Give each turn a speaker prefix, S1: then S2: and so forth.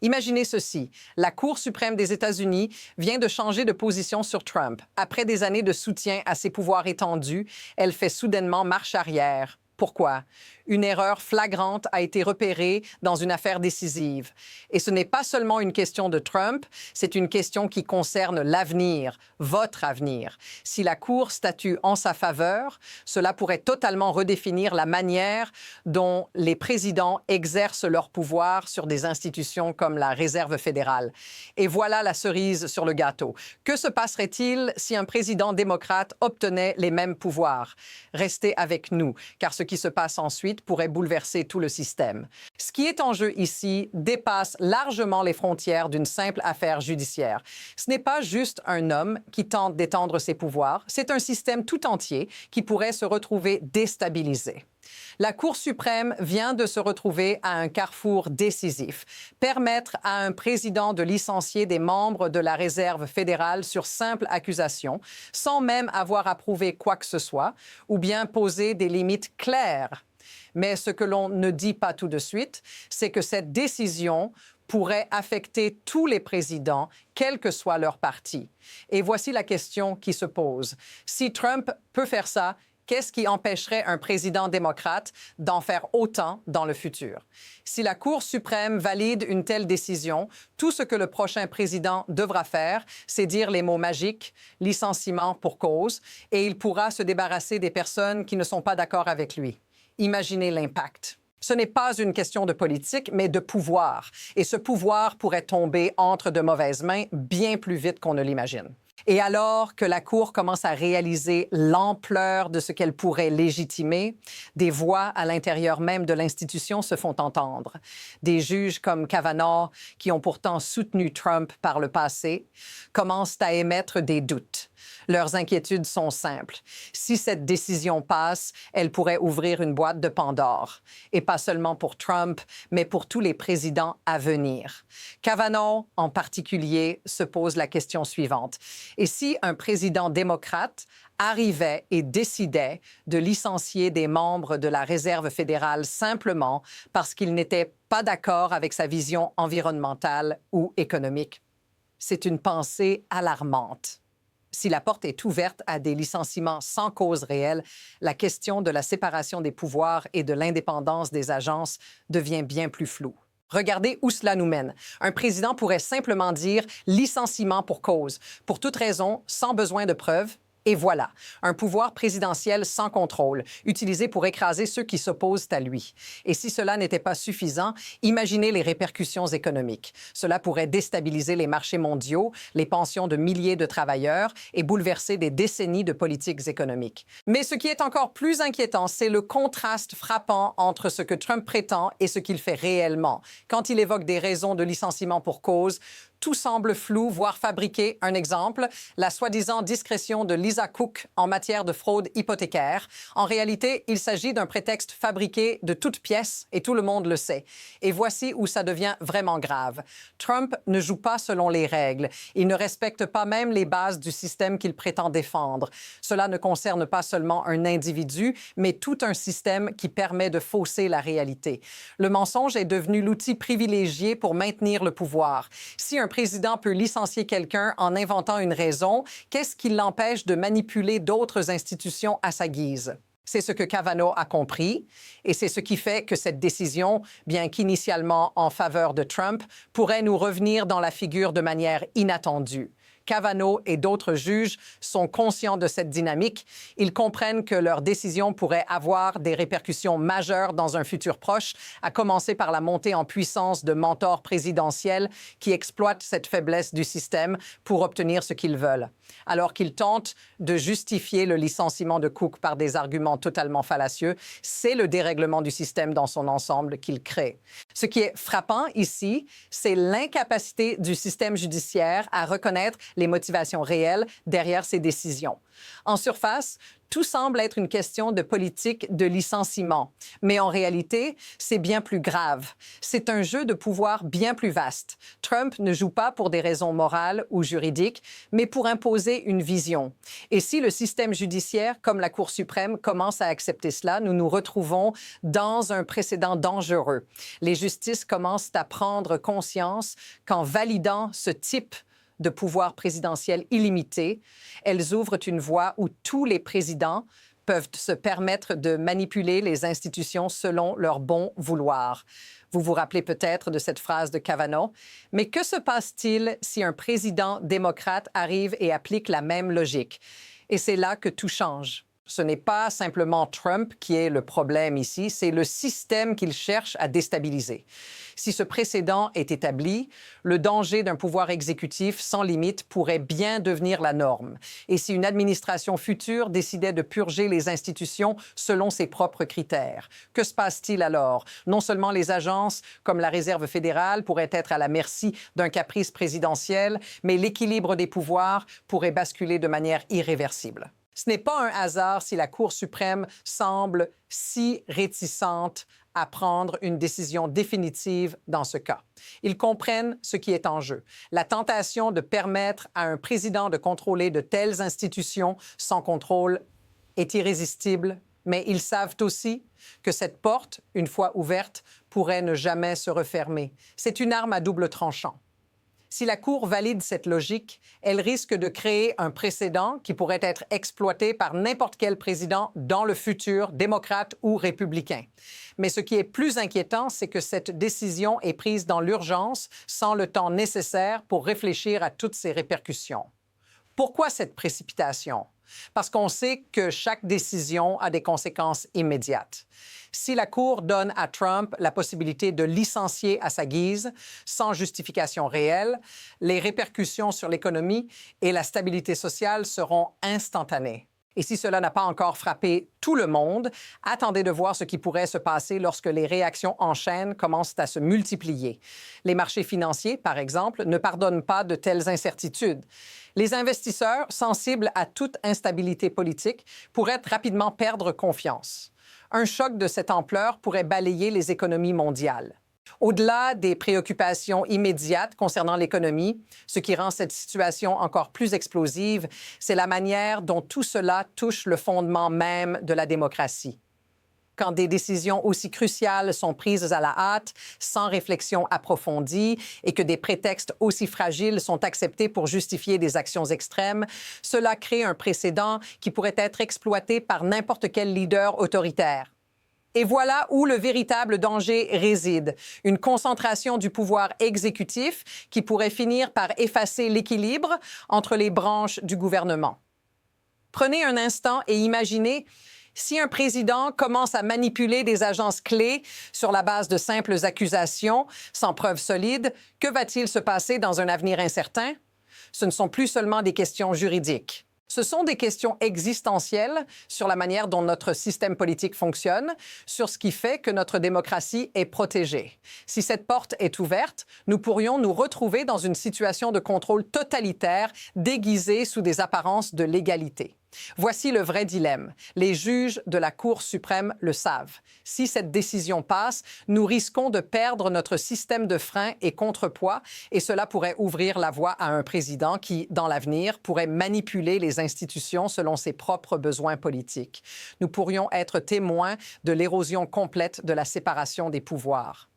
S1: Imaginez ceci, la Cour suprême des États-Unis vient de changer de position sur Trump. Après des années de soutien à ses pouvoirs étendus, elle fait soudainement marche arrière. Pourquoi? Une erreur flagrante a été repérée dans une affaire décisive. Et ce n'est pas seulement une question de Trump, c'est une question qui concerne l'avenir, votre avenir. Si la Cour statue en sa faveur, cela pourrait totalement redéfinir la manière dont les présidents exercent leur pouvoir sur des institutions comme la Réserve fédérale. Et voilà la cerise sur le gâteau. Que se passerait-il si un président démocrate obtenait les mêmes pouvoirs? Restez avec nous, car ce qui se passe ensuite pourrait bouleverser tout le système. Ce qui est en jeu ici dépasse largement les frontières d'une simple affaire judiciaire. Ce n'est pas juste un homme qui tente d'étendre ses pouvoirs, c'est un système tout entier qui pourrait se retrouver déstabilisé. La Cour suprême vient de se retrouver à un carrefour décisif. Permettre à un président de licencier des membres de la Réserve fédérale sur simple accusation, sans même avoir approuvé quoi que ce soit, ou bien poser des limites claires. Mais ce que l'on ne dit pas tout de suite, c'est que cette décision pourrait affecter tous les présidents, quel que soit leur parti. Et voici la question qui se pose. Si Trump peut faire ça, qu'est-ce qui empêcherait un président démocrate d'en faire autant dans le futur? Si la Cour suprême valide une telle décision, tout ce que le prochain président devra faire, c'est dire les mots magiques « licenciement pour cause » et il pourra se débarrasser des personnes qui ne sont pas d'accord avec lui. Imaginez l'impact. Ce n'est pas une question de politique, mais de pouvoir. Et ce pouvoir pourrait tomber entre de mauvaises mains bien plus vite qu'on ne l'imagine. Et alors que la Cour commence à réaliser l'ampleur de ce qu'elle pourrait légitimer, des voix à l'intérieur même de l'institution se font entendre. Des juges comme Kavanaugh, qui ont pourtant soutenu Trump par le passé, commencent à émettre des doutes. Leurs inquiétudes sont simples. Si cette décision passe, elle pourrait ouvrir une boîte de Pandore. Et pas seulement pour Trump, mais pour tous les présidents à venir. Kavanaugh, en particulier, se pose la question suivante. Et si un président démocrate arrivait et décidait de licencier des membres de la Réserve fédérale simplement parce qu'ils n'étaient pas d'accord avec sa vision environnementale ou économique? C'est une pensée alarmante. Si la porte est ouverte à des licenciements sans cause réelle, la question de la séparation des pouvoirs et de l'indépendance des agences devient bien plus floue. Regardez où cela nous mène. Un président pourrait simplement dire « licenciement pour cause », pour toute raison, sans besoin de preuves. Et voilà, un pouvoir présidentiel sans contrôle, utilisé pour écraser ceux qui s'opposent à lui. Et si cela n'était pas suffisant, imaginez les répercussions économiques. Cela pourrait déstabiliser les marchés mondiaux, les pensions de milliers de travailleurs et bouleverser des décennies de politiques économiques. Mais ce qui est encore plus inquiétant, c'est le contraste frappant entre ce que Trump prétend et ce qu'il fait réellement. Quand il évoque des raisons de licenciement pour cause, tout semble flou, voire fabriqué. Un exemple, la soi-disant discrétion de Lisa Cook en matière de fraude hypothécaire. En réalité, il s'agit d'un prétexte fabriqué de toutes pièces et tout le monde le sait. Et voici où ça devient vraiment grave. Trump ne joue pas selon les règles. Il ne respecte pas même les bases du système qu'il prétend défendre. Cela ne concerne pas seulement un individu, mais tout un système qui permet de fausser la réalité. Le mensonge est devenu l'outil privilégié pour maintenir le pouvoir. Si un président peut licencier quelqu'un en inventant une raison, qu'est-ce qui l'empêche de manipuler d'autres institutions à sa guise? C'est ce que Kavanaugh a compris et c'est ce qui fait que cette décision, bien qu'initialement en faveur de Trump, pourrait nous revenir dans la figure de manière inattendue. Kavanaugh et d'autres juges sont conscients de cette dynamique. Ils comprennent que leur décision pourrait avoir des répercussions majeures dans un futur proche, à commencer par la montée en puissance de mentors présidentiels qui exploitent cette faiblesse du système pour obtenir ce qu'ils veulent. Alors qu'ils tentent de justifier le licenciement de Cook par des arguments totalement fallacieux, c'est le dérèglement du système dans son ensemble qu'ils créent. Ce qui est frappant ici, c'est l'incapacité du système judiciaire à reconnaître les motivations réelles derrière ces décisions. En surface, Tout semble être une question de politique de licenciement. Mais en réalité, c'est bien plus grave. C'est un jeu de pouvoir bien plus vaste. Trump ne joue pas pour des raisons morales ou juridiques, mais pour imposer une vision. Et si le système judiciaire, comme la Cour suprême, commence à accepter cela, nous nous retrouvons dans un précédent dangereux. Les justices commencent à prendre conscience qu'en validant ce type de pouvoir présidentiel illimité, elles ouvrent une voie où tous les présidents peuvent se permettre de manipuler les institutions selon leur bon vouloir. Vous vous rappelez peut-être de cette phrase de Kavanaugh. Mais que se passe-t-il si un président démocrate arrive et applique la même logique? Et c'est là que tout change. Ce n'est pas simplement Trump qui est le problème ici, c'est le système qu'il cherche à déstabiliser. Si ce précédent est établi, le danger d'un pouvoir exécutif sans limite pourrait bien devenir la norme. Et si une administration future décidait de purger les institutions selon ses propres critères, que se passe-t-il alors? Non seulement les agences comme la Réserve fédérale pourraient être à la merci d'un caprice présidentiel, mais l'équilibre des pouvoirs pourrait basculer de manière irréversible. Ce n'est pas un hasard si la Cour suprême semble si réticente à prendre une décision définitive dans ce cas. Ils comprennent ce qui est en jeu. La tentation de permettre à un président de contrôler de telles institutions sans contrôle est irrésistible, mais ils savent aussi que cette porte, une fois ouverte, pourrait ne jamais se refermer. C'est une arme à double tranchant. Si la Cour valide cette logique, elle risque de créer un précédent qui pourrait être exploité par n'importe quel président dans le futur, démocrate ou républicain. Mais ce qui est plus inquiétant, c'est que cette décision est prise dans l'urgence, sans le temps nécessaire pour réfléchir à toutes ses répercussions. Pourquoi cette précipitation? Parce qu'on sait que chaque décision a des conséquences immédiates. Si la Cour donne à Trump la possibilité de licencier à sa guise, sans justification réelle, les répercussions sur l'économie et la stabilité sociale seront instantanées. Et si cela n'a pas encore frappé tout le monde, attendez de voir ce qui pourrait se passer lorsque les réactions en chaîne commencent à se multiplier. Les marchés financiers, par exemple, ne pardonnent pas de telles incertitudes. Les investisseurs, sensibles à toute instabilité politique, pourraient rapidement perdre confiance. Un choc de cette ampleur pourrait balayer les économies mondiales. Au-delà des préoccupations immédiates concernant l'économie, ce qui rend cette situation encore plus explosive, c'est la manière dont tout cela touche le fondement même de la démocratie. Quand des décisions aussi cruciales sont prises à la hâte, sans réflexion approfondie, et que des prétextes aussi fragiles sont acceptés pour justifier des actions extrêmes, cela crée un précédent qui pourrait être exploité par n'importe quel leader autoritaire. Et voilà où le véritable danger réside, une concentration du pouvoir exécutif qui pourrait finir par effacer l'équilibre entre les branches du gouvernement. Prenez un instant et imaginez si un président commence à manipuler des agences clés sur la base de simples accusations, sans preuves solides, que va-t-il se passer dans un avenir incertain? Ce ne sont plus seulement des questions juridiques. Ce sont des questions existentielles sur la manière dont notre système politique fonctionne, sur ce qui fait que notre démocratie est protégée. Si cette porte est ouverte, nous pourrions nous retrouver dans une situation de contrôle totalitaire déguisée sous des apparences de légalité. Voici le vrai dilemme. Les juges de la Cour suprême le savent. Si cette décision passe, nous risquons de perdre notre système de frein et contrepoids et cela pourrait ouvrir la voie à un président qui, dans l'avenir, pourrait manipuler les institutions selon ses propres besoins politiques. Nous pourrions être témoins de l'érosion complète de la séparation des pouvoirs.